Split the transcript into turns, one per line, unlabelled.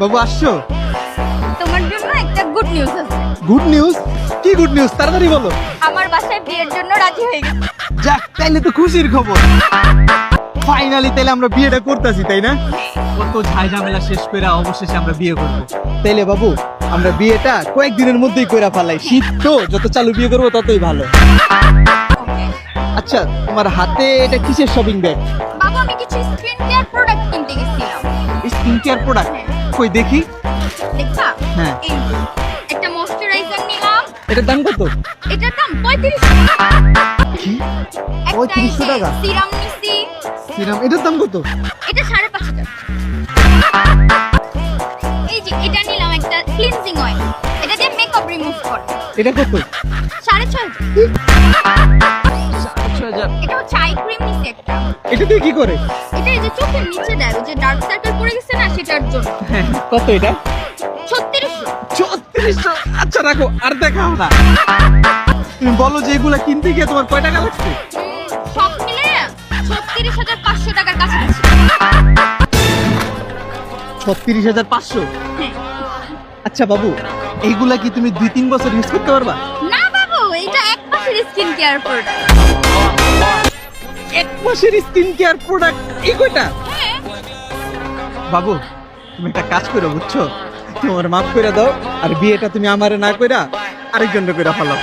বাবু আসছো?
তোমার জন্য একটা গুড নিউজ আছে।
Good news? কি গুড নিউজ, তাড়াতাড়ি বলো।
আমার বাসায় বিয়ের জন্য রাজি হয়ে গেছে।
যাক, তাইলে তো খুশির খবর। ফাইনালি তাইলে আমরা বিয়েটা করতেছি, তাই না? কত ঝাই ঝামেলা শেষ করে অবশেষে আমরা বিয়ে করব। তাইলে বাবু আমরা বিয়েটা কয়েকদিনের মধ্যেই কইরা ফেলাই। শীত তো, যত চালু বিয়ে করবো ততই ভালো। আচ্ছা, তোমার হাতে এটা কিসের শপিং ব্যাগ?
বাবু, আমি কিছু স্কিন কেয়ার প্রোডাক্ট কিনতে গেছিলাম।
Skin care product? কই দেখি।
দেখবা?
হ্যাঁ।
এই যে, একটা ময়শ্চারাইজার নিলাম।
এটার দাম কত?
এটার দাম 35
কি?
একটা
3500 টাকা?
সিরাম নিছি।
সিরাম, এটার দাম কত?
এটা 5,500 এই যে এটা নিলাম একটা ক্লিনজিং অয়েল। এটা দিয়ে মেকআপ রিমুভ করে।
এটা কত?
6,500
6000।
এটা হচ্ছে আই ক্রিম নিছি একটা।
এটা দিয়ে কি করে?
এটা এই যে চোখের নিচে দেয়, ওই যে ডার্ক সার্কেল পড়ে গেছে না, সেটার জন্য।
কত এটা?
3600।
3400? আচ্ছা রাখো, আর দেখাও না। তুমি বলো যে এগুলা কিনতে গিয়ে তোমার কয় টাকা লাগছে?
সব মিলে 36,500 টাকার কাছাকাছি।
36,500?
হ্যাঁ।
আচ্ছা বাবু, এইগুলা কি তুমি 2-3 বছর ইউজ করতে পারবা?
না বাবু, এটা এক মাসের স্কিন কেয়ার প্রোডাক্ট।
এক মাসের স্কিন কেয়ার প্রোডাক্ট এই কয়টা? বাবু, তুমি একটা কাজ করো বুঝছো, তোমার মাফ করে দাও, আর বিয়েটা তুমি আমারে না কইরা আরেকজনকে কইরা ফেলাও।